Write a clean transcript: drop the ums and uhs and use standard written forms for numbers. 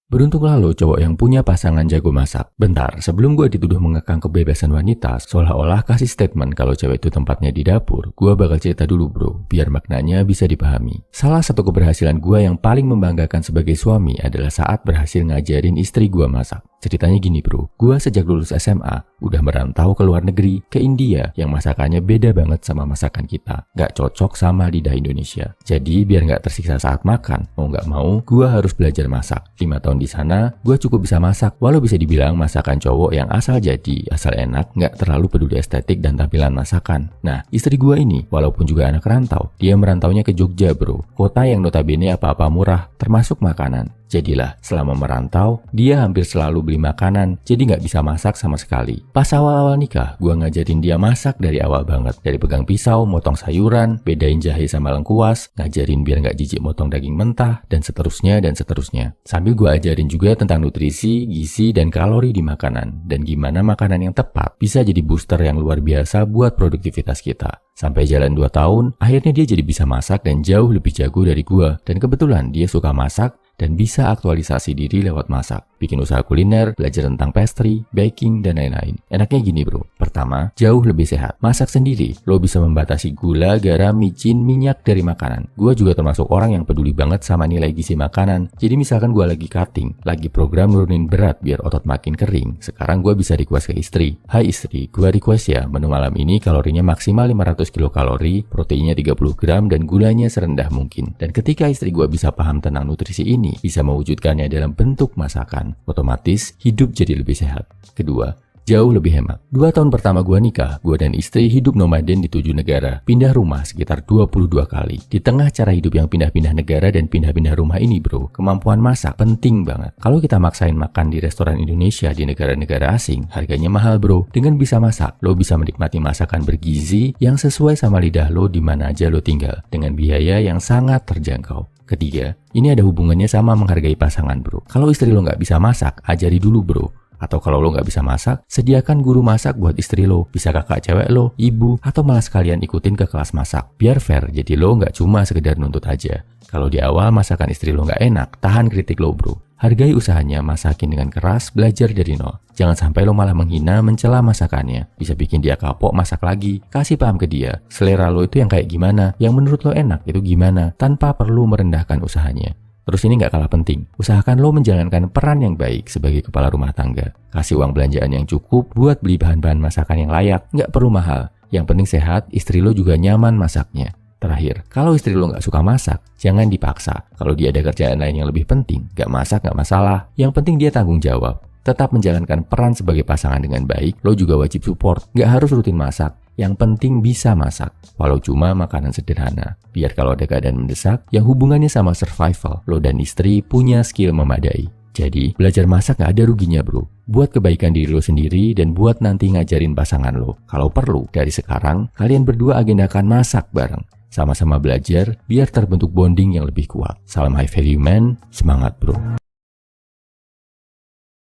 Beruntunglah lo cowok yang punya pasangan jago masak. Bentar, sebelum gue dituduh mengekang kebebasan wanita, seolah-olah kasih statement kalau cewek itu tempatnya di dapur, gue bakal cerita dulu bro, biar maknanya bisa dipahami. Salah satu keberhasilan gue yang paling membanggakan sebagai suami adalah saat berhasil ngajarin istri gue masak. Ceritanya gini bro, gue sejak lulus SMA, udah merantau ke luar negeri, ke India, yang masakannya beda banget sama masakan kita. Gak cocok sama lidah Indonesia. Jadi biar gak tersiksa saat makan, mau gak mau, gue harus belajar masak. 5 tahun di sana, gue cukup bisa masak, walau bisa dibilang masakan cowok yang asal jadi, asal enak, gak terlalu peduli estetik dan tampilan masakan. Nah, istri gue ini, walaupun juga anak rantau, dia merantaunya ke Jogja bro, kota yang notabene apa-apa murah, termasuk makanan. Jadilah, selama merantau, dia hampir selalu beli makanan, jadi nggak bisa masak sama sekali. Pas awal-awal nikah, gue ngajarin dia masak dari awal banget. Dari pegang pisau, motong sayuran, bedain jahe sama lengkuas, ngajarin biar nggak jijik motong daging mentah, dan seterusnya dan seterusnya. Sambil gue ajarin juga tentang nutrisi, gizi, dan kalori di makanan, dan gimana makanan yang tepat bisa jadi booster yang luar biasa buat produktivitas kita. Sampai jalan 2 tahun, akhirnya dia jadi bisa masak dan jauh lebih jago dari gue. Dan kebetulan dia suka masak, dan bisa aktualisasi diri lewat masak, bikin usaha kuliner, belajar tentang pastry, baking, dan lain-lain. Enaknya gini bro, pertama, jauh lebih sehat. Masak sendiri, lo bisa membatasi gula, garam, micin, minyak dari makanan. Gue juga termasuk orang yang peduli banget sama nilai gizi makanan. Jadi misalkan gue lagi cutting, lagi program nurunin berat biar otot makin kering, sekarang gue bisa request ke istri. Hai istri, gue request ya, menu malam ini kalorinya maksimal 500 kilokalori, proteinnya 30 gram, dan gulanya serendah mungkin. Dan ketika istri gue bisa paham tentang nutrisi ini, bisa mewujudkannya dalam bentuk masakan, otomatis hidup jadi lebih sehat. Kedua, jauh lebih hemat. 2 tahun pertama gue nikah, gue dan istri hidup nomaden di 7 negara, pindah rumah sekitar 22 kali. Di tengah cara hidup yang pindah-pindah negara dan pindah-pindah rumah ini bro, kemampuan masak penting banget. Kalau kita maksain makan di restoran Indonesia di negara-negara asing, harganya mahal bro. Dengan bisa masak, lo bisa menikmati masakan bergizi yang sesuai sama lidah lo di mana aja lo tinggal, dengan biaya yang sangat terjangkau. Ketiga, ini ada hubungannya sama menghargai pasangan bro. Kalau istri lo nggak bisa masak, ajari dulu bro. Atau kalau lo nggak bisa masak, sediakan guru masak buat istri lo. Bisa kakak cewek lo, ibu, atau malah sekalian ikutin ke kelas masak. Biar fair, jadi lo nggak cuma sekedar nuntut aja. Kalau di awal masakan istri lo nggak enak, tahan kritik lo bro. Hargai usahanya, masakin dengan keras, belajar dari nol. Jangan sampai lo malah menghina, mencela masakannya. Bisa bikin dia kapok masak lagi. Kasih paham ke dia, selera lo itu yang kayak gimana, yang menurut lo enak itu gimana, tanpa perlu merendahkan usahanya. Terus ini nggak kalah penting, usahakan lo menjalankan peran yang baik sebagai kepala rumah tangga. Kasih uang belanjaan yang cukup buat beli bahan-bahan masakan yang layak, nggak perlu mahal. Yang penting sehat, istri lo juga nyaman masaknya. Terakhir, kalau istri lo nggak suka masak, jangan dipaksa. Kalau dia ada kerjaan lain yang lebih penting, nggak masak nggak masalah. Yang penting dia tanggung jawab. Tetap menjalankan peran sebagai pasangan dengan baik, lo juga wajib support. Nggak harus rutin masak. Yang penting bisa masak, walau cuma makanan sederhana. Biar kalau ada keadaan mendesak, yang hubungannya sama survival, lo dan istri punya skill memadai. Jadi, belajar masak gak ada ruginya bro. Buat kebaikan diri lo sendiri dan buat nanti ngajarin pasangan lo. Kalau perlu, dari sekarang, kalian berdua agendakan masak bareng. Sama-sama belajar, biar terbentuk bonding yang lebih kuat. Salam high value man, semangat bro.